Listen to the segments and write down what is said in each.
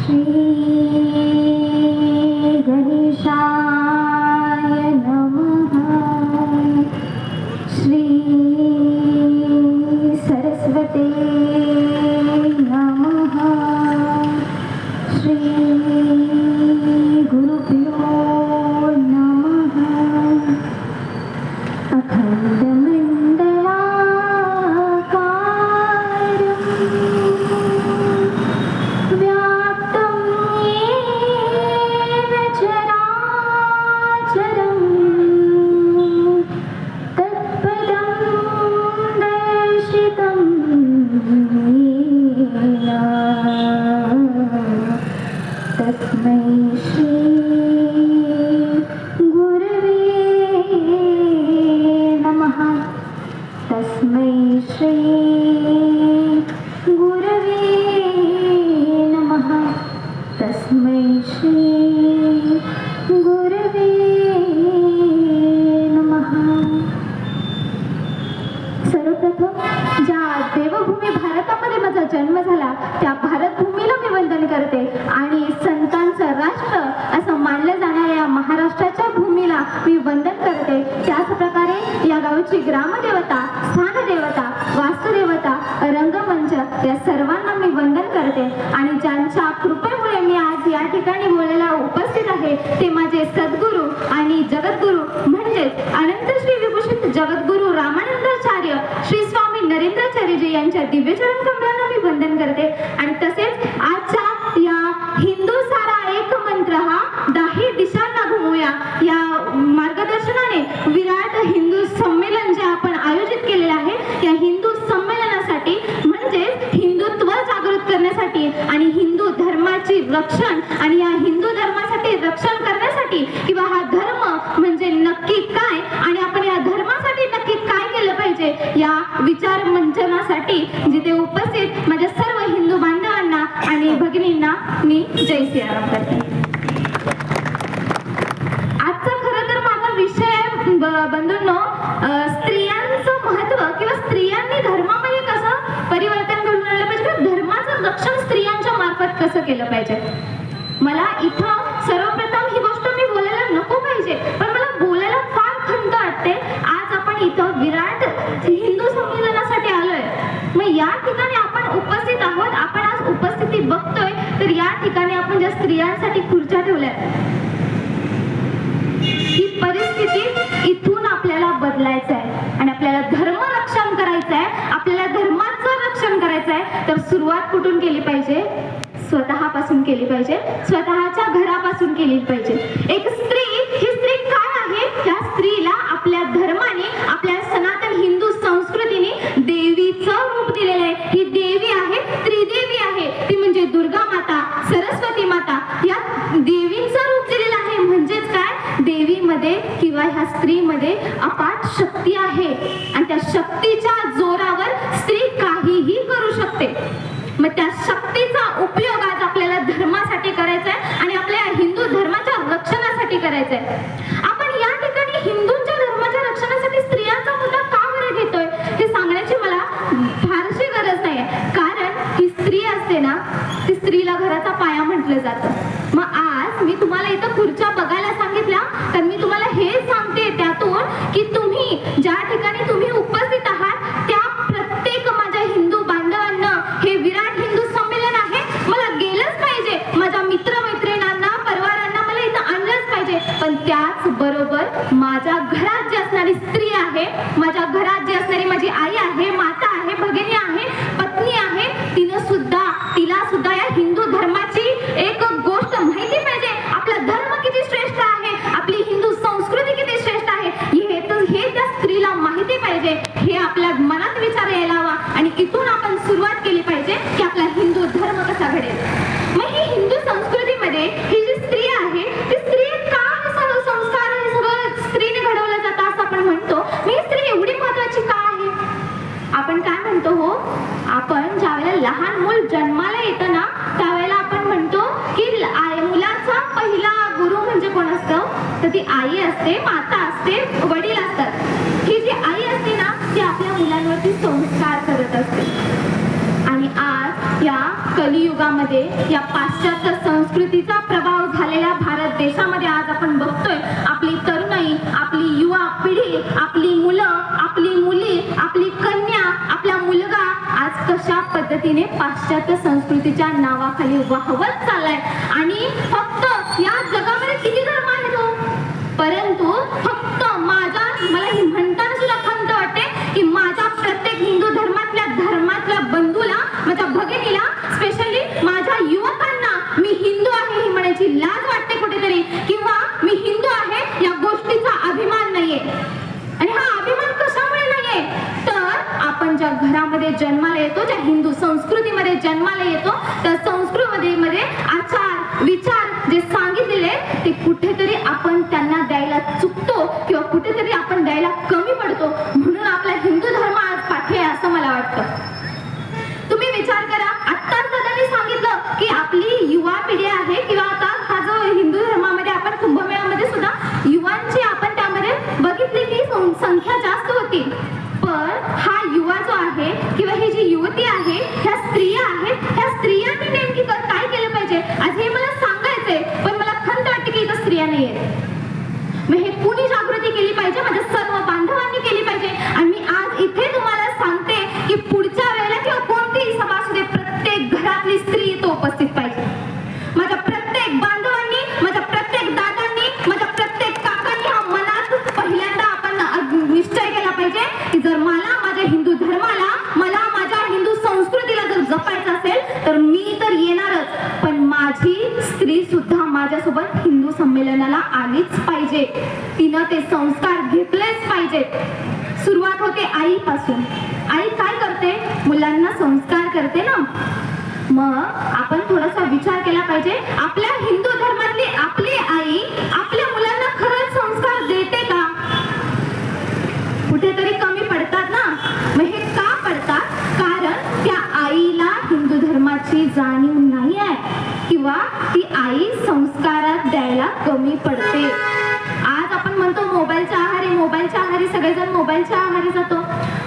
श्री गणेशाय नमः। श्री सरस्वते नमः। श्री गुरुभ्यो नमः। तस्मै श्री गुरवे नमः। तस्मै श्री गुरवे नमः। तस्मै श्री गुरवे नमः। सर्वप्रथम ज्या देवभूमी भारतामध्ये माझा जन्म झाला त्या भारतभूमीला मी वंदन करते आणि संतांचं राष्ट्र असं मानलं जाणाऱ्या या महाराष्ट्राच्या भूमीला मी वंदन करते। त्याच प्रकारे या गावची ग्रामदेवता, स्थानदेवता, वास्तुदेवता, रंगमंच या सर्वांना मी वंदन करते आणि ज्यांच्या कृपेमुळे मी आज या ठिकाणी बोलायला उपस्थित आहे ते माझे सद्गुरू आणि जगद्गुरू म्हणजेच अनंत श्री विभूषित जगद्गुरू रामानंदाचार्य श्री स्वामी नरेंद्राचार्यजी यांच्या दिव्यचरण कमलांना मी वंदन करते आणि तसेच आजच्या या हिंदू सारा एक मंत्र हा 10 दिशांना घुमूया या मार्गदर्शनाने विराट हिंदू संमेलन जे आपण आयोजित केलेले आहे या हिंदू संमेलनासाठी म्हणजे हिंदुत्व जागृत करण्यासाठी आणि हिंदू धर्माची रक्षण आणि या हिंदू धर्मासाठी रक्षण करण्यासाठी किंवा हा धर्म म्हणजे नक्की काय आणि आपण या धर्मासाठी नक्की काय केलं पाहिजे या विचार मंचनासाठी जिथे उपस्थित माझ्या सर्व हिंदू बांधवांना आणि भगिनींना मी जय श्रीराम करते। आजचा खरं तर माझा विषय बंधूंनो स्त्रियांचं महत्व किंवा स्त्रियांनी धर्मामध्ये कसं परिवर्तन घडवून आणलं पाहिजे, धर्माचं रक्षण स्त्रियांच्या मार्फत कसं केलं पाहिजे। मला इथं सर्वप्रथम ही गोष्ट मी बोलायला नको पाहिजे पण मला बोलायला फार खंत वाटते। आज आपण इथं विराट हिंदू संमेलनासाठी आलोय, मग या ठिकाणी आपण उपस्थित आहोत। आपण आज उपस्थिती बघतोय तर या ठिकाणी आपण ज्या स्त्रियांसाठी खुर्च्या ठेवल्यात ही परिस्थिती इथून आपल्याला बदलायचं आहे आणि आपल्याला धर्म रक्षण करायचं आहे, आपल्याला धर्माचं रक्षण करायचं आहे तर सुरुवात कुठून केली पाहिजे, स्वतःपासून केली पाहिजे, स्वतःच्या घरापासून केली पाहिजे। एक स्त्री ही स्त्री काय आहे, त्या स्त्रीला आपल्या धर्माने आपल्या सनातन हिंदू संस्कृतीने देवीचं रूप दिलेलं आहे। ही देवी आहे, त्रिदेवी आहे, ती म्हणजे दुर्गा माता, सरस्वती माता या देवीचं रूप दिलेलं आहे। म्हणजेच काय, देवीमध्ये किंवा ह्या स्त्रीमध्ये अपाट शक्ती आहे आणि त्या शक्तीच्या जोरावर स्त्री काहीही करू शकते। मग त्या शक्तीचा उपयोग आज आपल्याला धर्मासाठी करायचा आहे आणि आपल्या हिंदू धर्माच्या रक्षणासाठी करायचा आहे। आपण या ठिकाणी हिंदूंच्या धर्माच्या रक्षणासाठी स्त्रियांचा मुद्दा का बरं घेतोय हे सांगण्याची मला फारशी गरज नाही आहे, कारण ही स्त्री असते ना ती स्त्रीला घराचा पाया म्हटलं जातं। मग आज मी तुम्हाला इथं खुर्च्या बघायला सांगितल्या तर मी तुम्हाला हे सांगते त्यातून की तुम्ही ज्या ठिकाणी तुम्ही उपस्थित आहात त्या प्रत्येक माझ्या हिंदू बांधवांना हे विराट हिंदू संमेलन आहे, मला गेलंच पाहिजे, माझ्या मित्रमैत्रिणींना, परिवारांना मला इथं आणलंच पाहिजे। पण त्याच बरोबर माझ्या घरात जी असणारी स्त्री आहे, माझ्या घरात जी असणारी माझी आई आहे, माता आहे, भगिनी आहे, पत्नी आहे, तिला सुद्धा या हिंदू धर्माची एक गोष्ट माहिती पाहिजे। आपला धर्म किती श्रेष्ठ आहे, आपली हिंदू संस्कृती किती श्रेष्ठ आहे हे त्या स्त्रीला माहिती पाहिजे। हे आपल्या मनात विचार यायला हवा आणि इथून आपण सुरुवात केली पाहिजे की आपला हिंदू धर्म कसा घडेल। मग ही हिंदू संस्कृतीमध्ये ही जी स्त्री आहे ती स्त्री का सगळं संस्कार हे सगळं स्त्रीने घडवलं जातं असं आपण म्हणतो। मी स्त्री एवढी महत्वाची का आहे, आपण काय म्हणतो हो, आपण ज्यावेळेला लहान मूल जन्माला येतं ना त्यावेळेला आपण म्हणतो की मुलाचा पहिला गुरु म्हणजे कोण असतं, तर ती आई असते, माता असते, वडील असतात। ही जी आई असते ना ती आपल्या मुलांवरती संस्कार करत असते आणि आज या कलियुगामध्ये या पाश्चात्य संस्कृतीचा प्रभाव झालेल्या भारत देशामध्ये आज आपण बघतोय आपली तरुणाई, आपली युवा पिढी, आपली मुलं, आपली मुली, आपली कन्या, आपला मुलगा आज कशा पद्धतीने पाश्चात्य संस्कृतीच्या नावाखाली वाहवत चाललाय. आणि फक्त या जगामध्ये किती धर्म आहेत हो, परंतु फक्त मला ही म्हणताना सुद्धा खंत वाटते की माझ्या प्रत्येक हिंदू धर्मातल्या बंधूला, माझ्या भगिनीला, स्पेशली माझ्या युवकांना मी हिंदू आहे ही म्हणायची लाज वाटते कुठेतरी, किंवा मी हिंदू आहे या गोष्टीचा अभिमान नाहीये. आणि हा अभिमान कशामुळे नाहीये, तर आपण ज्या घरामध्ये जन्माला येतो, ज्या हिंदू संस्कृतीमध्ये जन्माला येतो, त्या संस्कृतीमध्ये आचार विचार जे सांगितलेले ते कुठेतरी आपण त्यांना द्यायला चुकतो किंवा कुठेतरी आपण द्यायला कमी पडतो. म्हणून आपला हिंदू धर्म आज पाठी आहे असं मला वाटतं. तुम्ही विचार करा, आत्ताच दादांनी सांगितलं की आपली युवा पिढी आहे, किंवा आता हा जो हिंदू धर्मामध्ये आपण कुंभमेळ्यामध्ये सुद्धा युवांची आपण त्यामध्ये बघितली की संख्या जास्त होती. पण हा युवा जो आहे किंवा ही जी युवती आहे, ह्या स्त्रिया आहेत, ह्या स्त्रियांनी नेमकी काय केलं पाहिजे आज हे मला सांगायचंय. पण मला खंत वाटते की इथं स्त्रिया नाही आहेत. मग हे कुणी जागृती केली पाहिजे, माझ्या सर्व बांधवांनी केली पाहिजे. आणि मी आज इथे तुम्हाला सांगते की पुढच्या वेळेला किंवा कोणतीही सभा असू दे, प्रत्येक घरातली स्त्री इथं उपस्थित पाहिजे. माझ्या प्रत्येक बांधवांनी, माझ्या प्रत्येक दादांनी, माझ्या प्रत्येक काकांनी हा मनात पहिल्यांदा आपण निश्चय केला पाहिजे की जर मला माझ्या हिंदू धर्माला, मला माझ्या हिंदू संस्कृतीला जर जपायचं असेल तर मी तर येणारच, पण माझी स्त्री सुद्धा माझ्यासोबत हिंदू संमेलनाला आलीच पाहिजे. तिनं ते संस्कार घेतलेच पाहिजेत. सुरुवात होते आईपासून. आई काय करते, मुलांना संस्कार करते ना. मग आपण थोडासा विचार केला पाहिजे, आपल्या हिंदू धर्मातली आपली आई आपल्या मुलांना खरंच संस्कार देते का? कुठेतरी कमी पडतात ना. मग हे का पडतात, कारण त्या आईला हिंदू धर्माची जाणीव नाही आहे, किंवा ती आई संस्कारात द्यायला कमी पडते. आज आपण म्हणतो मोबाईलच्या आहारी सगळेजण मोबाईलच्या आहारी जातो.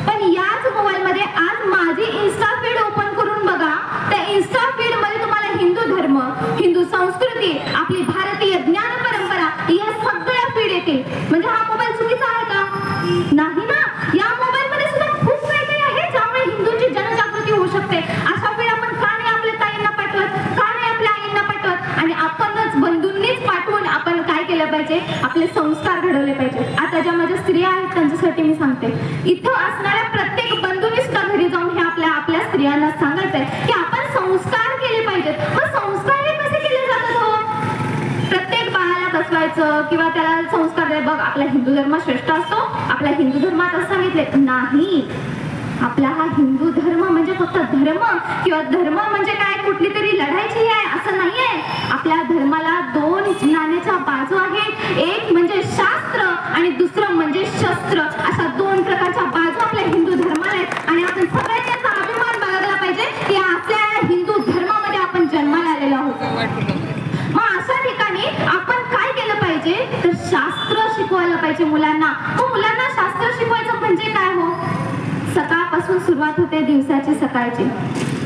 पण याच मोबाईलमध्ये आज माझी इन्स्टा फीड ओपन करून बघा, त्या इन्स्टा फीड मध्ये तुम्हाला हिंदू धर्म, हिंदू संस्कृती, आपली भारतीय ज्ञान परंपरा या सगळ्या फीड येतील. म्हणजे हा मोबाईल चुकीचा आहे का? नाही ना. या मोबाईल मध्ये सुद्धा खूप काही काही आहे ज्यामुळे हिंदूंची जनजागृती होऊ शकते. अशा फीड आपण का नाही आपल्या ताईंना पाठवत, का नाही आपल्या आईंना पाठवत, आणि आपणच बंधूंनीच पाठवून आपण काय केलं पाहिजे, आपले संस्कार घडवले पाहिजे. आता ज्या माझ्या स्त्रिया आहेत त्यांच्यासाठी मी सांगते, इथं असणाऱ्या प्रत्येक बंधूंनी सुद्धा घरी जाऊन हे आपल्या स्त्रियांना सांगायचंय की आपण संस्कार केले पाहिजेत. मग संस्कार हे कसे केले जातात हो? प्रत्येक बाळाला बसवायचं किंवा त्याला संस्कार द्यायला, बघ आपला हिंदू धर्म श्रेष्ठ असतो, आपल्या हिंदू धर्मात असं सांगितले नाही. आपला हा हिंदू धर्म म्हणजे फक्त धर्म, किंवा धर्म म्हणजे काय कुठली तरी लढायची आहे असं नाहीये. आपल्या धर्माला दोन नाण्याच्या बाजू आहेत, एक म्हणजे शास्त्र आणि दुसरं म्हणजे शस्त्र. अशा दोन प्रकारच्या बाजू आपल्या हिंदू धर्माला आहेत. आणि आपण सगळ्यांनी याचा अभिमान बाळगला पाहिजे की आपल्या हिंदू धर्मामध्ये आपण जन्माला आलेलो आहोत. मग अशा ठिकाणी आपण काय केलं पाहिजे, तर शास्त्र शिकवायला पाहिजे मुलांना. मग मुलांना शास्त्र शिकवायचं म्हणजे काय हो? सकाळपासून सुरुवात होते दिवसाची.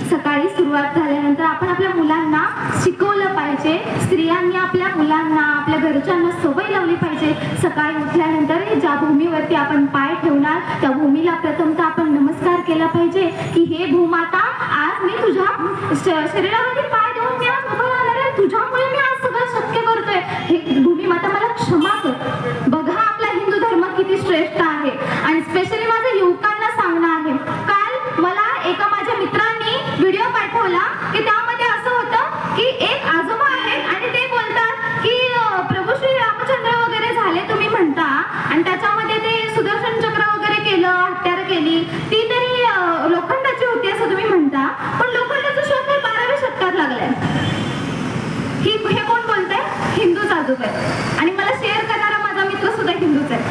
सकाळी सुरुवात झाल्यानंतर आपण आपल्या मुलांना शिकवलं पाहिजे. स्त्रियांनी आपल्या मुलांना, आपल्या घरच्यांना सवय लावली पाहिजे. सकाळी उठल्यानंतर ज्या भूमीवरती आपण पाय ठेवणार त्या भूमीला प्रथमतः आपण नमस्कार केला पाहिजे की हे भूमाता, आज मी तुझ्या शरीरावरती पाय देऊन मी आज उभं राहणार आहे, तुझ्यामुळे मी आज सगळं शक्य करतोय, हे भूमीमाता मला क्षमा कर. बघा आपला हिंदू धर्म किती श्रेष्ठ आहे. आणि स्पेशली माझ्या युवकांना सांगणं आहे, काल मला एका माझ्या मित्रांनी व्हिडिओ पाठवला की त्यामध्ये असं होतं की एक आजोबा आहेत आणि ते बोलतात की प्रभू श्री रामचंद्र वगैरे झाले तुम्ही म्हणता, आणि त्याच्यामध्ये ते सुदर्शन चक्र वगैरे केलं, हत्यार केली, ती तरी लोखंडाची होती असं तुम्ही म्हणता, पण लोखंडाचा शोध 12व्या शतकात लागलाय. हे कोण बोलतंय? हिंदूच आजोबा आहे. आणि मला शेअर करणारा माझा मित्र सुद्धा हिंदूच आहे,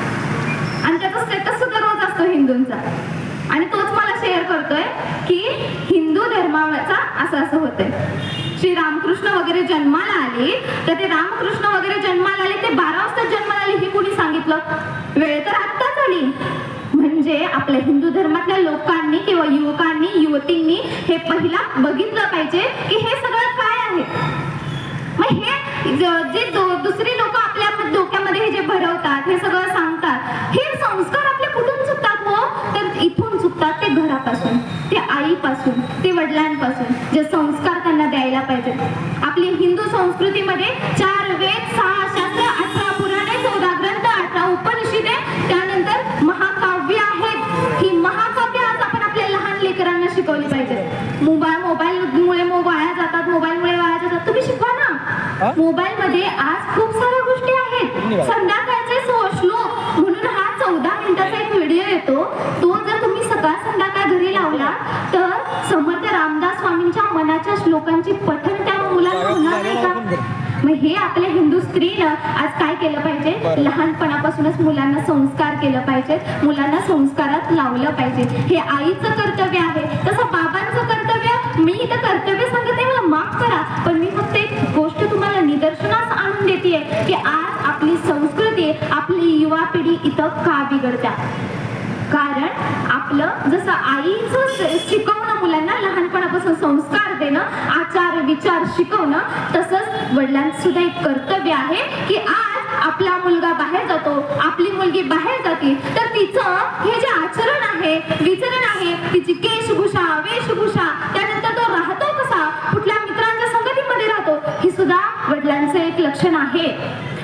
आणि त्याचा स्टेटस सुद्धा रोज असतो हिंदूंचा. आणि तोच मला शेअर करतोय की हिंदू धर्माचा असं होतंय. श्री रामकृष्ण वगैरे जन्माला आले, तर ते रामकृष्ण वगैरे जन्माला आले ते 12 वाजता जन्माला आले हे कोणी सांगितलं? वेळ तर आत्ताच आली. म्हणजे म्हणजे आपल्या हिंदू धर्मातल्या लोकांनी किंवा युवकांनी युवतींनी हे पहिला बघितलं पाहिजे की हे सगळं काय आहे. मग हे जे दुसरी लोक आपल्या डोक्यामध्ये हे जे भरवतात, हे सगळं सांगतात, हे संस्कार आपले कुठून चुकतात हो? तर इथून चुकतात. ते घरापासून, ते आईपासून, ते वडिलांपासून जे संस्कार त्यांना द्यायला पाहिजेत. आपली हिंदू संस्कृतीमध्ये 4 वेद, 6 शास्त्र, 18 पुराणे, 14 ग्रंथ, 18 उपनिषदे, त्यानंतर महाकाव्य आहेत. ही महाकाव्य आज आपण आपल्या लहान लेकरांना शिकवली पाहिजेत. मोबाईलमुळे वाया जातात, मोबाईलमुळे वाया जातात. तुम्ही शिकवा ना. मोबाईल मध्ये आज खूप साऱ्या गोष्टी आहेत. संध्याकाळचे श्लोक म्हणून हा 14 मिनिटाचा एक व्हिडिओ येतो. तो जर तुम्ही सकाळ संध्याकाळ घरी लावला तर समर्थ रामदास स्वामींच्या मनाच्या श्लोकांची पठण त्या मुलांना होणार नाही का? मग हे आपल्या हिंदू स्त्रीनं आज काय केलं पाहिजे? लहानपणापासूनच मुलांना संस्कार केलं पाहिजे, मुलांना संस्कारात लावलं पाहिजे. हे आईचं कर्तव्य आहे. तसं बाबांचं कर्तव्य, मी इथं कर्तव्य सांगत नाही, मला माफ करा, पण मी फक्त एक गोष्ट तुम्हाला निदर्शनास आणून देते की आज आपली संस्कृती, आपली युवा पिढी इथं का बिघडत्या. कारण आपलं जसं आईचं शिकवणं, मुलांना लहानपणापासून संस्कार देणं, आचार विचार शिकवणं, तसंच वडिलांचं सुद्धा एक कर्तव्य आहे की आज आपला मुलगा बाहेर जातो, आपली मुलगी बाहेर जाते, तर तिचं हे जे आचरण आहे, विचरण आहे, तिची केशभूषा, वेशभूषा, त्यानंतर तो राहतो कसा, कुठल्या मित्रांच्या संगतीमध्ये राहतो, ही सुद्धा वडिलांचं एक लक्षण आहे.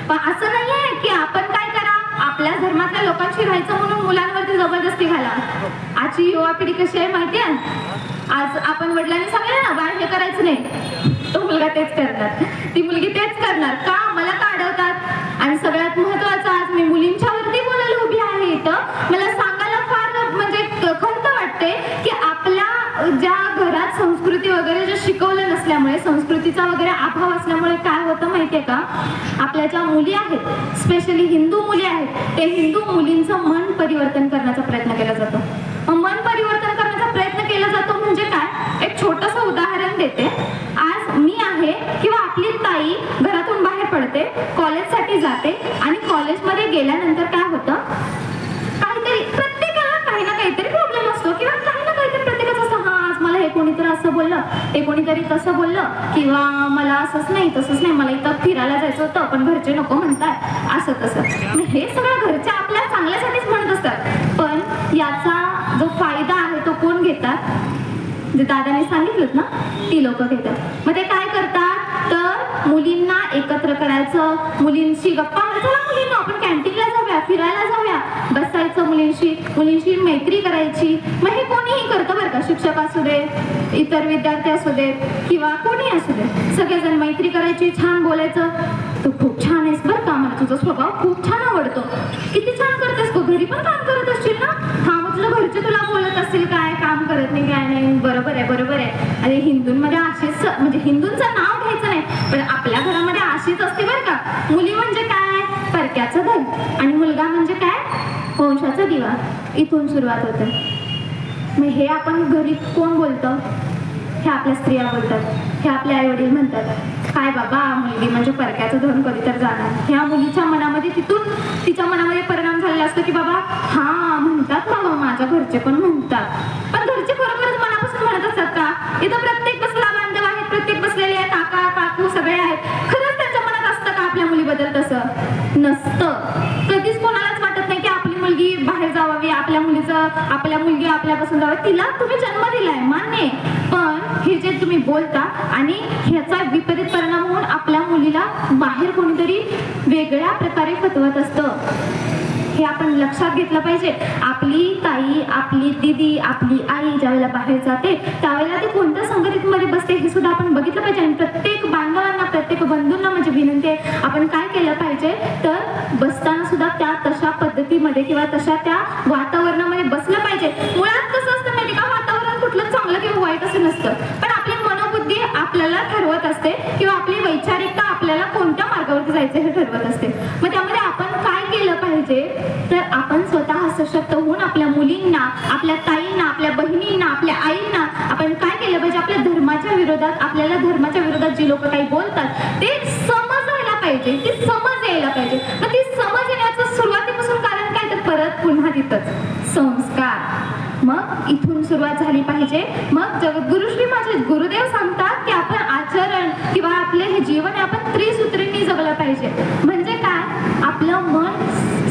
पण असं नाही आहे की आपण काय करा, आपल्या धर्मातल्या लोकांशी राहायचं म्हणून मुलांवरती जबरदस्ती घाला. आजची युवा पिढी कशी आहे माहिती आहे? आज आपण वडिलांनी सांगितलं ना बाळ हे करायचं नाही, तो मुलगा तेच करणार, ती मुलगी तेच करणार. का? मला का अडवतात? आणि सगळ्यात महत्वाचं, आज मी मुलींच्या वरती बोलायला उभी आहे इथं. मला सांगायला फार म्हणजे खंत वाटते की आपल्या ज्या घरात संस्कृती वगैरे जे शिकवलं नसल्यामुळे, संस्कृतीचा वगैरे अभाव असल्यामुळे काय होतं माहितीये का? आपल्या ज्या मुली आहेत, स्पेशली हिंदू मुली आहेत, ते हिंदू मुलींचं मन परिवर्तन करण्याचा प्रयत्न केला जातो. मन परिवर्तन करण्याचा प्रयत्न केला जातो म्हणजे काय? एक छोटंसं उदाहरण देते. आज मी आहे किंवा आपली ताई घरातून बाहेर पडते, कॉलेजसाठी जाते, आणि कॉलेजमध्ये गेल्यानंतर काय होतं? काहीतरी प्रत्येकाला काही ना काहीतरी प्रॉब्लेम असतो किंवा काही ना काहीतरी प्रत्येकाचं असं, हा आज मला हे कोणीतरी असं बोललं, ते कोणीतरी तसं बोललं, किंवा मला असंच नाही तसंच नाही, मला इथं फिरायला जायचं होतं पण घरचे नको म्हणतात, असं तसं. हे सगळं घरचे आपल्या चांगल्यासाठीच म्हणत असतात. पण याचा जो फायदा आहे तो कोण घेतात? जे दादाने सांगितलं ना, ती लोक घेतात. मग ते काय करतात? तर मुलींना एकत्र करायचं, मुलींशी गप्पा मारायला, मुलींना आपण कॅन्टीनला जाऊया, फिरायला जाऊया, बसायचं, मुलींशी मैत्री करायची. मग हे कोणीही करतं बरं का, शिक्षक असू दे, इतर विद्यार्थी असू दे, किंवा कोणी असू दे, सगळेजण मैत्री करायची, छान बोलायचं. तू खूप छान आहेस बरं का, मला तुझा स्वभाव खूप छान आवडतो, किती छान करतेस तू, घरी पण काम करत असशील ना? हा, मग तुझं घरचे तुला बोलत असतील काय, काम करत नाही काय नाही, बरोबर आहे बरोबर आहे. अरे हिंदूंमध्ये अशीच, म्हणजे हिंदूंचं नाव घ्यायचं नाही, पण आपल्या घरामध्ये अशीच असते बरं का. मुली म्हणजे काय? परक्याचं धन, आणि मुलगा म्हणजे काय? वंशाचा दिवा. इथून सुरुवात होते. मग हे आपण घरी कोण बोलतं? हे आपल्या स्त्रिया बोलतात, हे आपले आई वडील म्हणतात, काय बाबा मुलगी म्हणजे परक्याचं धन कधी तर जाणार. ह्या मुलीच्या मनामध्ये, तिथून तिच्या मनामध्ये परिणाम झालेला असतो की बाबा हा म्हणतात, बाबा माझ्या घरचे पण म्हणतात. पण घरचे खरोखरच मनापासून म्हणत असतात का? इथं प्रत्येक बसला बांधव आहेत, प्रत्येक बसलेले आहे, काका काकू सगळे आहेत, खरंच त्यांच्या मनात असतं का आपल्या मुलीबद्दल? तसं नसतं. कधीच कोणालाच वाटत नाही की आपली मुलगी बाहेर जावावी, आपल्या मुलगी आपल्यापासून जावी. तिला तुम्ही जन्म दिलाय मान्य, पण हे जे तुम्ही बोलता आणि ह्याचा विपरीत परिणाम होऊन आपल्या मुलीला बाहेर कोणीतरी वेगळ्या प्रकारे फतवत असतं. हे आपण लक्षात घेतलं पाहिजे. आपली ताई, आपली दीदी, आपली आई ज्यावेळेला बाहेर जाते त्यावेळेला ती कोणत्या संगतीमध्ये बसते हे सुद्धा आपण बघितलं पाहिजे. आणि प्रत्येक बांधवांना, प्रत्येक बंधूंना म्हणजे विनंती आहे, आपण काय केलं पाहिजे तर बसताना सुद्धा त्या तशा पद्धतीमध्ये किंवा तशा त्या वातावरणामध्ये बसलं पाहिजे. मुळात कसं असतं माहिती का, वातावरण कुठलं चांगलं किंवा वाईट असं नसतं, पण आपली मनोबुद्धी आपल्याला ठरवत असते किंवा आपली वैचारिकता आपल्याला कोणत्या मार्गावरती जायचं हे ठरवत असते. मग त्यामध्ये आपण काय केलं पाहिजे तर आपण स्वतः सशक्त होऊन आपल्या मुलींना, आपल्या ताईंना, आपल्या बहिणींना, आपल्या आईंना आपण काय केलं पाहिजे, आपल्या धर्माच्या विरोधात, आपल्याला धर्माच्या विरोधात जी लोक काही बोलतात ते समजायला पाहिजे, ती समज यायला पाहिजे. मग ती समज येण्याचं सुरुवातीपासून कारण काय तर परत पुन्हा तिथंच संस्कार मग इथून सुरुवात झाली पाहिजे. मग जगद्गुरुश्री माझे गुरुदेव सांगतात की आपण आचरण किंवा आपले हे जीवन आहे आपण त्रिसूत्रींनी जगलं पाहिजे. म्हणजे काय, आपलं मन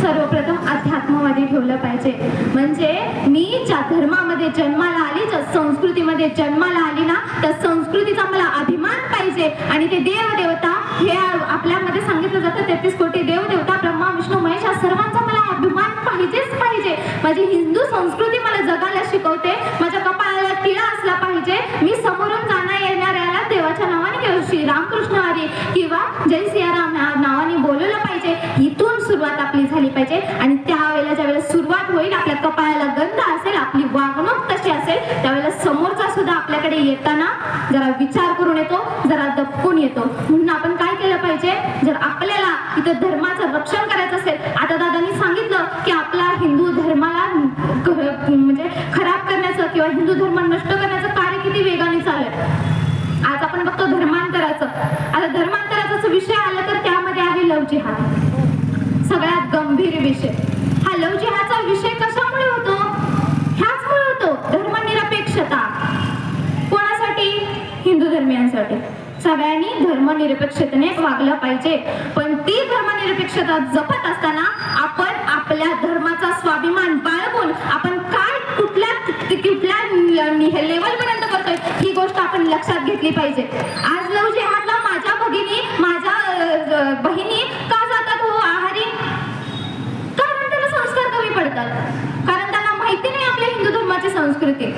सर्वप्रथम अध्यात्मवादी ठेवलं पाहिजे. म्हणजे मी ज्या धर्मामध्ये जन्माला आली, ज्या संस्कृतीमध्ये जन्माला आली ना, त्या संस्कृतीचा मला अभिमान पाहिजे. आणि ते देव देवता हे आपल्यामध्ये सांगितलं जातं 33 कोटी देव देवता ब्रह्मा विष्णू महेश या सर्वांचा मला अभिमान पाहिजेच पाहिजे. माझी हिंदू संस्कृती मला जगायला शिकवते. माझ्या कपाळाला टिळा असला पाहिजे. मी समोरून जाण्या येणाऱ्याला देवाच्या नावाने किंवा श्री रामकृष्ण हरी किंवा जय सियाराम नावाने बोलवलं पाहिजे. इथून सुरुवात आपली झाली पाहिजे. आणि त्यावेळेला ज्यावेळेला सुरुवात होईल, आपल्या कपाळाला गंध असेल, आपली वागणूक तशी असेल, त्यावेळेला समोरचा सुद्धा आपल्याकडे येताना जरा विचार करून येतो, जरा दबकून येतो. म्हणून आपण काय केलं पाहिजे, जर आपल्याला इथं धर्माचं रक्षण करायचं असेल, आता दादांनी सांगितलं की आपला हिंदू धर्माला म्हणजे खराब करण्याचं किंवा हिंदू धर्म नष्ट करण्याचं कार्य किती वेगाने चाललंय. आज आपण बघतो धर्मांतराचं. आता धर्मांतराचा विषय आला तर त्यामध्ये आहे लव जिहाद, सगळ्यात गंभीर विषय. हा लव जिहादचा विषय कशामुळे होतो, ह्याचमुळे होतो, धर्मनिरपेक्षता. कोणासाठी, हिंदू धर्मियांसाठी. सगळ्यांनी धर्मनिरपेक्षतेने वागलं पाहिजे. पण ती धर्मनिरपेक्षता जपत असताना आपण आपल्या धर्माचा स्वाभिमान बाळगून आपण काय कुठल्या लेवल पर्यंत करतोय ही गोष्ट आपण लक्षात घेतली पाहिजे. आज लव जिहादला माझ्या भगिनी, माझ्या बहिणी का जातात हो आहारी, कारण त्यांना संस्कार कमी पडतात, कारण त्यांना माहिती नाही आपल्या हिंदू धर्माची संस्कृती.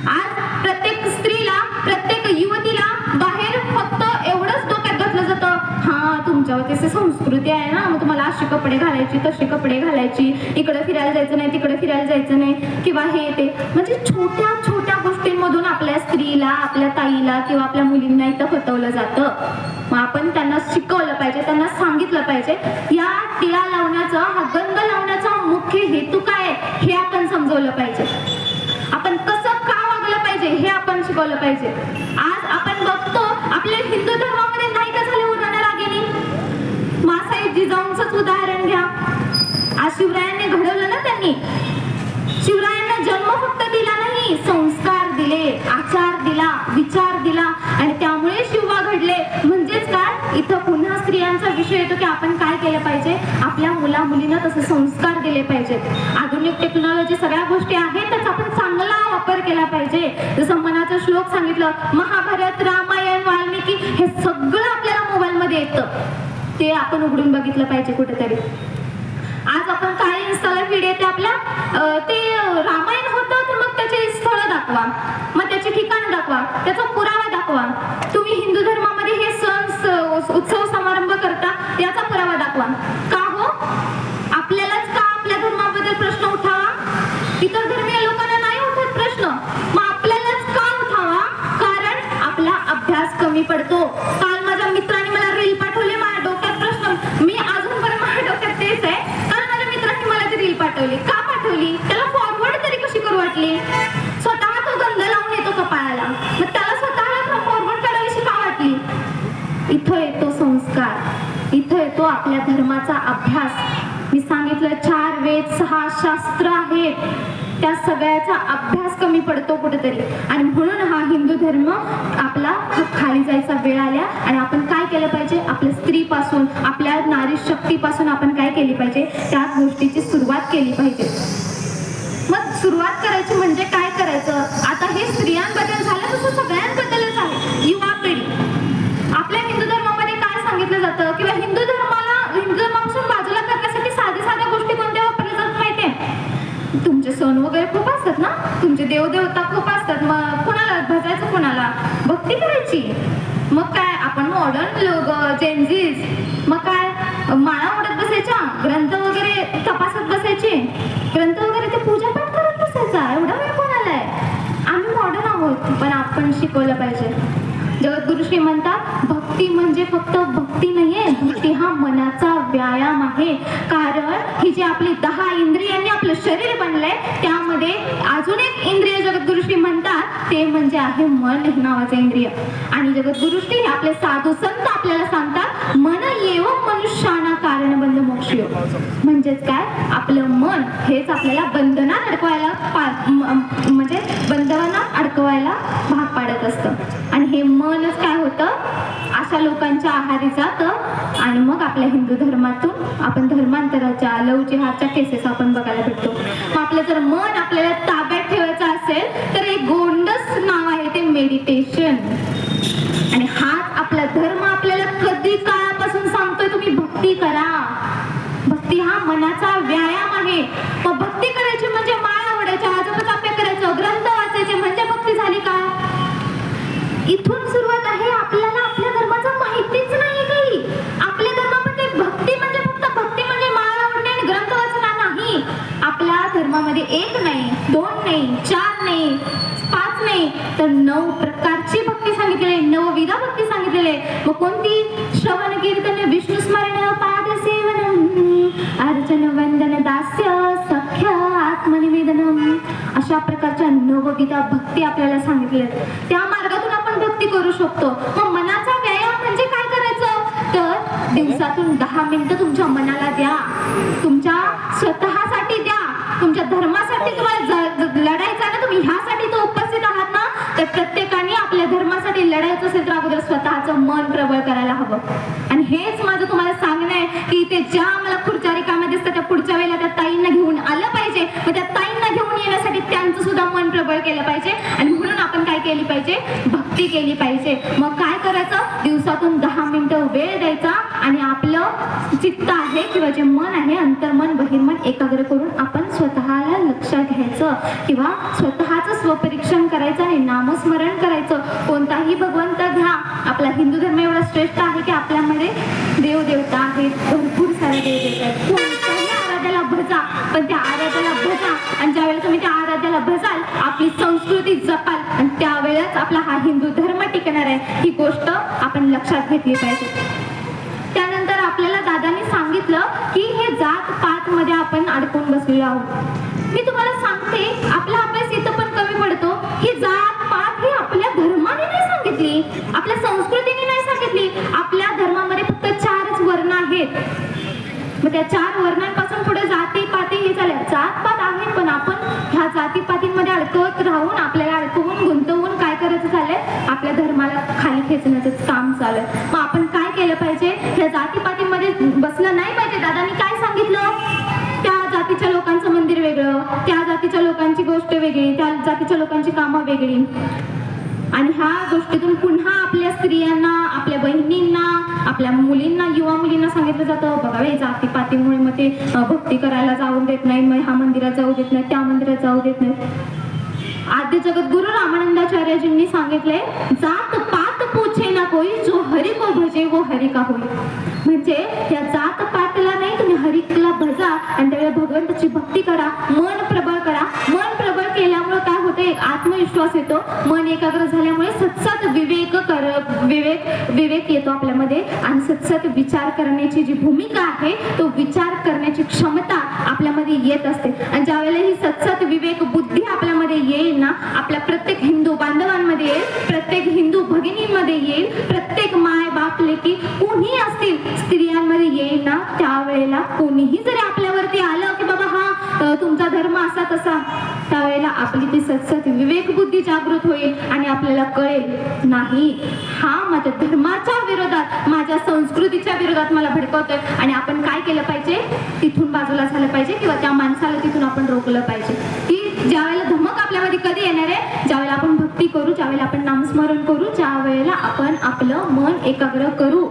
आज प्रत्येक स्त्रीला, प्रत्येक युवतीला बाहेर फक्त एवढंच डोक्यात घातलं जातं, हा तुमच्यावरती संस्कृती आहे ना, मग तुम्हाला अशी कपडे घालायची, तशी कपडे घालायची, इकडे फिरायला जायचं नाही, तिकडे फिरायला जायचं नाही, किंवा हे ते. म्हणजे छोट्या छोट्या गोष्टींमधून आपल्या स्त्रीला, आपल्या ताईला किंवा आपल्या मुलींना इथं फतवलं जातं. मग आपण त्यांना शिकवलं पाहिजे, त्यांना सांगितलं पाहिजे. या टिळा लावण्याचा, हा गंध लावण्याचा मुख्य हेतू काय आहे हे आपण समजवलं पाहिजे. आपण कसं का वागलं पाहिजे हे आपण शिकवलं पाहिजे. आज आपण बघतो आपल्या हिंदू धर्मामध्ये नाही का झाले उन्हाळ्या लागेली. मासाहेब जिजाऊंचंच उदाहरण घ्या. आज शिवरायांनी घडवलं ना, त्यांनी शिवरायांना जन्म फक्त दिला नाही, संस्कार दिले, आचार दिला, विचार दिला, आणि त्यामुळे शिवबा घडले. म्हणजेच काय, इथं पुन्हा स्त्रियांचा विषय येतो की आपण काय केलं पाहिजे, आपल्या मुला मुलींना तसे संस्कार दिले पाहिजेत. आधुनिक टेक्नॉलॉजी सगळ्या गोष्टी आहेत, त्याचा आपण चांगला वापर केला पाहिजे. जसं मनाचा श्लोक सांगितलं, महाभारत, रामायण, वाल्मिकी हे सगळं आपल्याला मोबाईल मध्ये येतं, ते आपण उघडून बघितलं पाहिजे कुठेतरी. आज आपण काय इन्स्टाला फीड येते आपल्या, ते रामायण होतं तर मग त्याचे स्थळं दाखवा, मग त्याचे ठिकाण दाखवा, त्याचा पुरावा दाखवा. तुम्ही हिंदू धर्मामध्ये हे सण उत्सव समारंभ करता, याचा पुरावा दाखवा. का हो, आपल्यालाच का आपल्या धर्माबद्दल प्रश्न उठावा, इतर धर्मीय लोकांना नाही उठत प्रश्न, मग आपल्यालाच का उठावा, कारण आपला अभ्यास कमी पडतो. काल माझ्या मित्राने मला रील पाठवली, माझ्या डोक्यात प्रश्न, मी अजूनपर्यंत माझ्या डोक्यात तेच आहे, कारण माझ्या मित्राने मला ती रील पाठवली. का पाठवली, त्याला फॉरवर्ड तरी कशी करू वाटली. स्वतः तो गंध लावून येतो कपाळाला, मग त्याला स्वतःला फॉरवर्ड करावीशी का वाटली. इथं येतो संस्कार, इथं येतो आपल्या धर्माचा अभ्यास. मी सांगितलं 4 वेद 6 शास्त्र आहेत, त्या सगळ्याचा अभ्यास कमी पडतो कुठेतरी. आणि म्हणून हा हिंदू धर्म आपला खाली जायचा वेळ आल्या. आणि आपण काय केलं पाहिजे, आपल्या स्त्रीपासून, आपल्या नारी शक्तीपासून आपण काय केली पाहिजे, त्या गोष्टीची सुरुवात केली पाहिजे. मग सुरुवात करायची म्हणजे काय करायचं, आता हे स्त्रियांबद्दल झालं तसं सगळ्यांबद्दलच आहे. युवा पिढी, आपल्या हिंदू धर्मामध्ये काय सांगितलं जातं, किंवा हिंदू धर्मापासून बाजूला करण्यासाठी साध्या गोष्टी कोणत्या वापरल्या जातात माहितीये. तुमचे सण वगैरे खूप असतात ना, तुमचे देवदेवता खूप असतात, मग कोणाला भजायचं, कोणाला भक्ती करायची. मग काय आपण मॉडर्न लोक, जेनझीज, मग काय माळा ओढत बसायच्या, ग्रंथ वगैरे तपासत बसायचे, ग्रंथ वगैरे ते पूजापाठ करत बसायचा, एवढा वेळ कोणाला आहे. आम्ही मॉडर्न आहोत, पण आपण शिकवलं पाहिजे. जगद्गुरुश्री म्हणतात, भक्ती म्हणजे फक्त भक्ती नाहीये, भक्ती हा मनाचा व्यायाम आहे. कारण ही जी आपली 10 इंद्रियांनी आपलं शरीर बनलंय, त्यामध्ये अजून एक इंद्रिय जगद्गुरुश्री म्हणतात, ते म्हणजे आहे मन नावाचं इंद्रिय. आणि जगद्गुरुश्री आपले साधू संत आपल्याला सांगतात, मन येव मनुष्याना कारण बंद मोक्ष. म्हणजेच काय, आपलं मन मन हेच आपल्याला बंधनात अडकवायला म्हणजे बंधनात अडकवायला भाग पाडत असतं. आणि हे मनच काय होतं, अशा लोकांच्या आहारी जातं आणि मग आपल्या हिंदू धर्मातून आपण धर्मांतराच्या लव जिहादच्या केसेस आपण बघायला भेटतो. मग आपलं जर मन आपल्याला ताब्यात ठेवायचं असेल तर एक गोंडस नाव आहे ते मेडिटेशन. आणि हाच आपला धर्म आपल्याला कधी काळापासून सांगतोय तुम्ही भक्ती करा. भक्ती हा मनाचा व्यायाम आहे. मग भक्ती करायची म्हणजे माळा ओढायच्या, आजोबाचाप्या करायचं, ग्रंथ वाचायचे म्हणजे भक्ती झाली का? इथून सुरुवात आहे. आपल्याला आपल्या धर्माचं माहितीच नाही काही. आपल्या धर्मामध्ये भक्ती म्हणजे फक्त भक्ती म्हणजे माळा ओढणे आणि ग्रंथ वाचना नाही. आपल्या धर्मामध्ये 1 नाही, 2 नाही, 4 नाही, 5 नाही, तर 9 प्रकारची भक्ती सांगितलेली आहे, 9विधा भक्ती सांगितलेली आहे. मग कोणती? श्रवण कीर्तन विष्णू स्मरण पाद सेवनम अर्चन वंदन दास्य सख्य आत्मनिवेदनम, अशा प्रकारच्या 9विधा भक्ती आपल्याला सांगितल्या आहेत. त्या मार्गातून आपण भक्ती करू शकतो. मग मनाचा व्यायाम म्हणजे काय करायचं? तर दिवसातून 10 मिनिटं तुमच्या मनाला द्या, तुमच्या स्वतःसाठी द्या, तुमच्या धर्मासाठी. तुम्हाला लढायचं आहे ना, तुम्ही ह्यासाठी तो उपस्थित आहात ना, तर प्रत्येकाने आपल्या धर्मासाठी लढायचं असेल तर अगोदर स्वतःचं मन प्रबळ करायला हवं. आणि हेच माझं तुम्हाला सांगणं आहे की इथे ज्या मला खुर्च्या रिकाम्या दिसतात त्या पुढच्या वेळेला त्या ताईंना घेऊन आलं पाहिजे. मग त्या ताईंना घेऊन येण्यासाठी त्यांचं सुद्धा मन प्रबळ केलं पाहिजे. आणि म्हणून आपण काय केली पाहिजे? भक्ती केली पाहिजे. मग काय करायचं? दिवसातून 10 मिनिटं वेळ द्यायचा आणि आपलं चित्त आहे किंवा जे मन आहे, अंतर्मन बहिर्मन एकाग्र करून आपण स्वतःला लक्षात घ्यायचं किंवा स्वतःचं स्वपरीक्षण करायचं आणि नामस्मरण करायचं. कोणताही भगवंत घ्या, आपला हिंदू धर्म एवढा श्रेष्ठ आहे की आपल्यामध्ये देवदेवता आहेत, भरपूर सारे देवदेवता आहेत. कोणत्याही आराध्याला भजा, पण त्या आराध्याला भजा. आणि ज्यावेळेला तुम्ही त्या आराध्याला भजाल, आपली संस्कृती जपाल आणि त्यावेळेस आपला हा हिंदू धर्म टिकणार आहे. ही गोष्ट आपण लक्षात घेतली पाहिजे. त्यानंतर आपल्याला दादांनी सांगितलं की हे जात पात मध्ये आपण अडकून बसलेलो आहोत. मी तुम्हाला सांगते, आपला अभ्यास इथं पण कमी पडतो. ही जात पात ही आपल्या धर्माने नाही सांगितली, आपल्या संस्कृतीने नाही सांगितली. आपल्या धर्मामध्ये फक्त 4च वर्ण आहेत. मग त्या 4 वर्णांपासून पुढे जाती पाती हे झाल्या. जात पात आहे, पण आपण ह्या जाती पातींमध्ये अडकवत राहून आपल्याला अडकवून गुंतवून काय करायचं झालंय? आपल्या धर्माला खाली खेचण्याचं काम चालू आहे. मग आपण काय केलं पाहिजे? ह्या जातीपातीमध्ये बसलं नाही पाहिजे. दादांनी काय सांगितलं? त्या जातीच्या लोकांचं मंदिर वेगळं, त्या जातीच्या लोकांची गोष्ट वेगळी, त्या जातीच्या लोकांची कामं वेगळी. आणि ह्या गोष्टीतून पुन्हा आपल्या स्त्रियांना, आपल्या बहिणींना, आपल्या मुलींना, युवा मुलींना सांगितलं जातं, बघा जातीपातीमुळे मग ते भक्ती करायला जाऊ देत नाही, मग ह्या मंदिरात जाऊ देत नाही, त्या मंदिरात जाऊ देत नाही. आद्य जगद्गुरु रामानंदाचार्यजींनी सांगितले, जात पात पूछे ना कोई, जो हरि को भजे वो हरि का होई. म्हणजे या जात पातला नाही, तुम्ही हरिला भजा आणि त्यावेळेला भगवंताची भक्ती करा, मन प्रबळ करा. मन प्रबळ केल्यामुळे काय होते? एक आत्मविश्वास येतो. मन एकाग्र झाल्यामुळे सतसत विवेक येतो आपल्यामध्ये आणि सतसत विचार करण्याची जी भूमिका आहे, तो विचार करण्याची क्षमता आपल्यामध्ये येत असते. आणि ज्यावेळेला ही सतसत विवेक बुद्धी आपल्यामध्ये येईल ना, आपल्या प्रत्येक हिंदू बांधवांमध्ये येईल, प्रत्येक हिंदू भगिनींमध्ये येईल, प्रत्येक माय बाप लेकी कोणी असतील स्त्रियांमध्ये येईल ना, त्यावेळेला कोणीही जरी आपल्यावरती आलं की बाबा हा तुमचा धर्म असा तसा, त्यावेळेला आपली ती सतसत विवेक बुद्धी जागृत होईल आणि आपल्याला कळेल, नाही हा माझ्या धर्माच्या विरोधात, माझ्या संस्कृतीच्या विरोधात मला भडकवतोय. आणि आपण काय केलं पाहिजे? तिथून बाजूला झालं पाहिजे किंवा त्या माणसाला तिथून आपण रोखलं पाहिजे. की ज्यावेळेला धमक आपल्यामध्ये कधी येणार आहे? ज्यावेळेला आपण भक्ती करू, ज्यावेळेला आपण नामस्मरण करू, ज्या वेळेला आपण आपलं मन एकाग्र करू.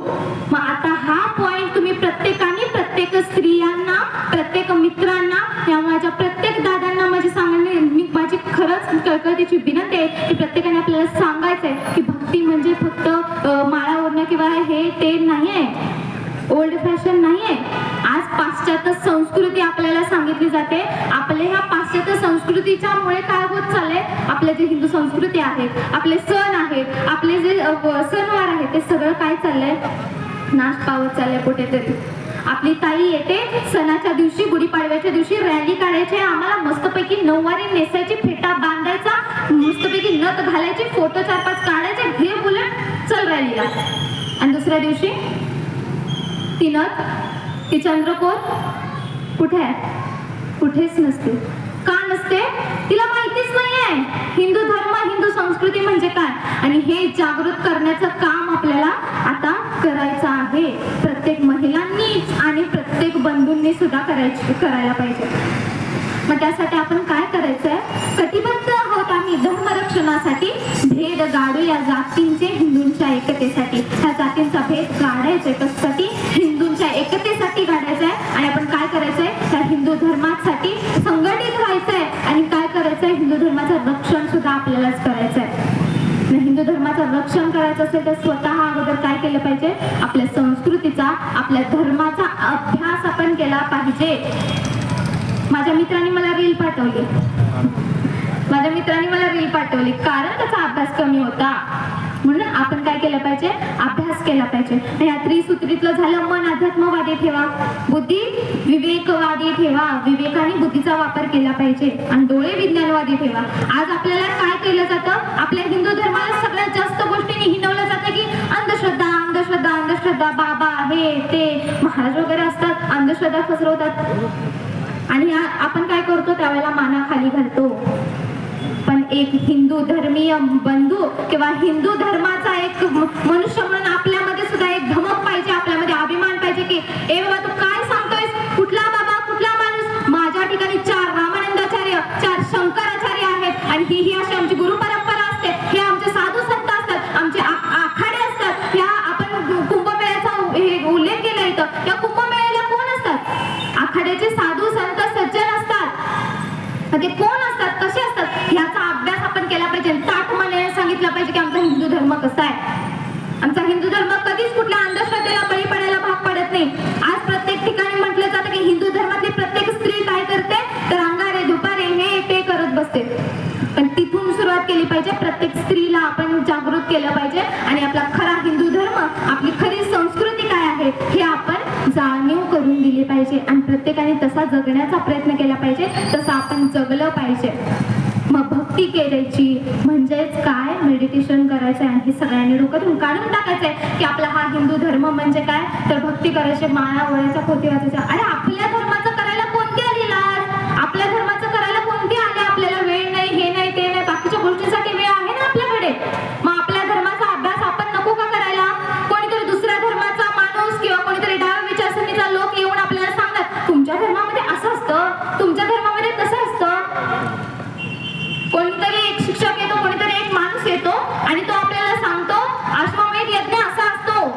मग आता हा पॉइंट तुम्ही प्रत्येकाने, प्रत्येक स्त्रियांना, प्रत्येक मित्रांना, या माझ्या प्रत्येक दादांना माझी सांगणे, मी माझी खरंच कळकळीची विनंती आहे की प्रत्येकाने आपल्याला सांगायचंय की भक्ती म्हणजे फक्त माळा ओढणं किंवा हे ते नाही आहे, ओल्ड फॅशन नाही आहे. आज पाश्चात्य संस्कृती आपल्याला सांगितली जाते. आपले ह्या पाश्चात्य संस्कृतीच्या मुळे काय होत चाललंय? आपले जे हिंदू संस्कृती आहे, आपले सण आहेत, आपले जे सणवार आहेत, ते सगळं काय चाललंय? नाश पावत चाललंय कुठेतरी. आपली ताई येते सणाच्या दिवशी, गुढीपाडव्याच्या दिवशी रॅली काढायची, आम्हाला मस्तपैकी नऊवारी नेसायची, फेटा बांधायचा, मस्तपैकी नथ घालायची, फोटो 4-5 काढायचे, घे बुलेट, चल रॅलीला. आणि दुसऱ्या दिवशी ती नथ, ती चंद्रकोर कुठे आहे? कुठेच नसते. का नसते? तिला माहितीच नाहीये हिंदू धर्म, हिंदू संस्कृती म्हणजे काय. आणि हे जागृत करण्याचं काम आपल्याला आता करायचं आहे. प्रत्येक महिलांनी आणि प्रत्येक बंधूंनी सुद्धा करायला पाहिजे. मग त्यासाठी आपण काय करायचंय? कटिबद्ध आहोत आम्ही धर्मरक्षणासाठी. भेद गाडूया जातींचे हिंदूंच्या एकतेसाठी. ह्या जातींचा भेद गाडायचंय कशासाठी? हिंदूंच्या एकतेसाठी गाडायचंय. आणि आपण काय करायचंय? त्या हिंदू धर्मासाठी संघटित व्हायचंय. आणि काय करायचंय? हिंदू धर्माचं रक्षण सुद्धा आपल्यालाच करायचंय. हिंदू धर्माचं रक्षण करायचं असेल तर स्वतः अगोदर काय केलं पाहिजे? आपल्या संस्कृतीचा, आपल्या धर्माचा अभ्यास आपण केला पाहिजे. माझ्या मित्रांनी मला रील पाठवली कारण त्याचा अभ्यास कमी होता. म्हणून आपण काय केलं पाहिजे? अभ्यास केला पाहिजे. या त्रिसूत्रीतलं झालं मन अध्यात्मवादी ठेवा, बुद्धी विवेकवादी ठेवा. विवेकाने बुद्धीचा वापर केला पाहिजे. आणि डोळे विज्ञानवादी ठेवा. आज आपल्याला काय केलं जातं? आपल्या हिंदू धर्माला सगळ्यात जास्त गोष्टींनी हिणवलं जातं की अंधश्रद्धा अंधश्रद्धा अंधश्रद्धा, बाबा हे ते महाराज वगैरे असतात, अंधश्रद्धा पसरवतात. आणि आपण काय करतो? त्यावेळेला माना खाली घालतो. पण एक हिंदू धर्मीय बंधू किंवा हिंदू धर्माचा एक मनुष्य म्हणून आपल्यामध्ये सुद्धा एक धमक पाहिजे, आपल्यामध्ये अभिमान पाहिजे की ए बाबा तू काय सांगतोयस? कुठला बाबा, कुठला माणूस? माझ्या ठिकाणी 4 रामानंदाचार्य, 4 शंकराचार्य आहेत. आणि ही अशी आमची गुरु परंपरा असते. हे आमचे साधू संत असतात, आमचे आखाडे असतात. ह्या आपण कुंभमेळ्याचा उल्लेख केला इथं. या कुंभमेळ्याला कोण असतात? आखाड्याचे साधू संत सज्जन असतात. ते कोण असतात? कसे असतात? याचा अभ्यास आपण केला पाहिजे. ताठपणे सांगितलं पाहिजे की आमचा हिंदू धर्म कसा आहे. आमचा हिंदू धर्म कधीच कुठल्या अंधश्रद्धेला बळी पडायला भाग पडत नाही. आज प्रत्येक ठिकाणी म्हटलं जातं की हिंदू धर्मातली प्रत्येक स्त्री काय करते? तर अंगारे दुपारे हे ते करत बसते. पण तिथून सुरुवात केली पाहिजे. प्रत्येक स्त्रीला आपण जागृत केलं पाहिजे. आणि आपला खरा हिंदू धर्म, आपली खरी संस्कृती काय आहे हे आपण जाणीव करून दिली पाहिजे. आणि प्रत्येकाने तसा जगण्याचा प्रयत्न केला पाहिजे, तसं आपण जगलं पाहिजे. मग भक्ती करायची म्हणजेच काय? मेडिटेशन करायचं. आणि हे सगळ्यांनी डोक्यातून काढून टाकायचंय की आपला हा हिंदू धर्म म्हणजे काय? तर भक्ती करायची, माळा वळायच्या, पोथी वाचायच्या. अरे आपल्या धर्माचं करायला कोणती आली लाज? आपल्या धर्माचं करायला कोणती आले? आपल्याला वेळ नाही, हे नाही, ते नाही. बाकीच्या गोष्टींसाठी वेळ आहे ना आपल्याकडे. मग आपल्या धर्माचा अभ्यास आपण नको का करायला? कोणीतरी दुसऱ्या धर्माचा माणूस किंवा कोणीतरी डाव्या विचारसरणीचा लोक येऊन आपल्याला सांगतात तुमच्या धर्मामध्ये असं असतं, तुमच्या धर्मामध्ये तसं असतं. कोणीतरी एक शिक्षक येतो, कोणीतरी एक माणूस येतो आणि तो आपल्याला सांगतो अश्वमेध यज्ञ असा असतो.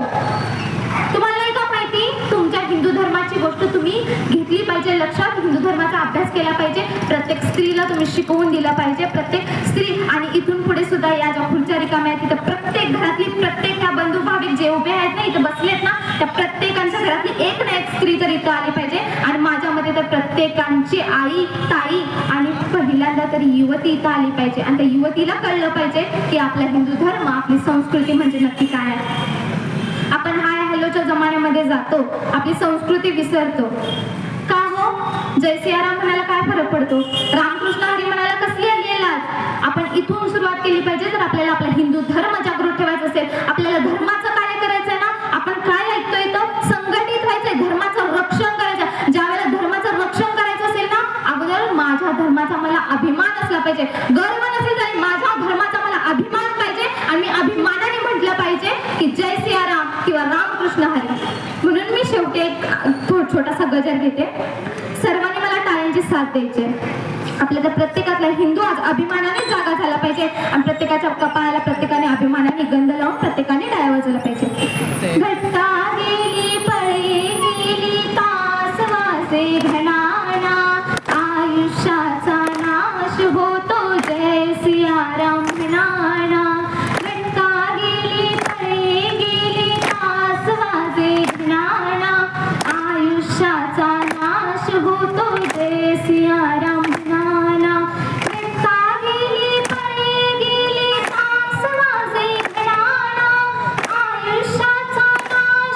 तुम्हाला नाही का माहिती? तुमच्या हिंदू धर्माची गोष्ट तुम्ही घेतली पाहिजे लक्षात. हिंदू धर्माचा अभ्यास केला पाहिजे. प्रत्येक स्त्रीला तुम्ही शिकवून दिला पाहिजे. प्रत्येक स्त्री. आणि इथून पुढे सुद्धा या ज्या खुर्च्या रिकाम्या आहेत तिथं प्रत्येक घरातली, प्रत्येक ह्या बंधू भाविक जे उभे आहेत ना, इथं बसलेत ना, त्या प्रत्येकांच्या घरातली एक ना एक स्त्री तर इथं आली पाहिजे. आणि माझ्यामध्ये तर प्रत्येकांची आई, ताई आणि पहिल्यांदा तरी युवती इथं आली पाहिजे. आणि त्या युवतीला कळलं पाहिजे की आपला हिंदू धर्म, आपली संस्कृती म्हणजे नक्की काय आहे. आपण हाय हॅलोच्या जमान्यामध्ये जातो, आपली संस्कृती विसरतो. का हो? जय सियाराम म्हणायला काय फरक पडतो? रामकृष्ण हरी म्हणायला कसली आली लाज? आपण इथून सुरुवात केली पाहिजे. जर आपल्याला आपला हिंदू धर्म जागृत ठेवायचा असेल, आपल्याला धर्माचं कार्य करायचंय ना, आपण काय ऐकतोय इथं? संघटित व्हायचंय, धर्माचं रक्षण करायचं. ज्या वेळेला धर्माचं रक्षण करायचं असेल ना, अगोदर माझ्या धर्माचा मला अभिमान असला पाहिजे. गर्व नसेल तरी माझ्या धर्माचा मला अभिमान पाहिजे. आणि मी अभिमानाने म्हटलं पाहिजे की जय सियाराम किंवा रामकृष्ण हरी. म्हणून मी शेवटी एक छोटासा गजर घेते. सर्वांनी मला टाळ्यांची साथ द्यायची. आपल्या प्रत्येकातला हिंदू आज अभिमानाने जागा झाला पाहिजे. आणि प्रत्येकाच्या कपाळाला प्रत्येकाने अभिमानाने गंध लावून प्रत्येकाने टाळ्या वाजवल्या पाहिजे. घटका गेली, पळी गेली, तास वासे घणाना, आयुष्याचा नाश होतो जय सियाराम म्हणाना. घटका गेली, पळी गेली, तास वासे घणाना, आयुष्याचा नाश होतो जय सियाराम म्हणाना. घटका गेली, पळी गेली, तास वासे घणाना, आयुष्याचा नाश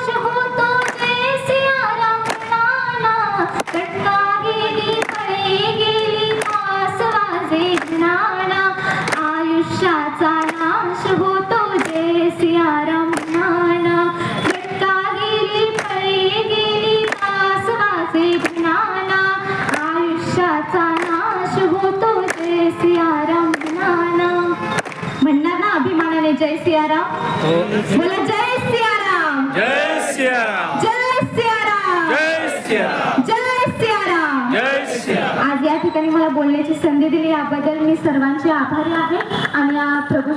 बोला जय सियाराम, जय सियाराम, जय सियाराम, जय सियाराम, जय सियाराम, जय सियाराम. आज या ठिकाणी मला बोलण्याची संधी दिली याबद्दल मी सर्वांचे आभारी आहे आणि या प्रभू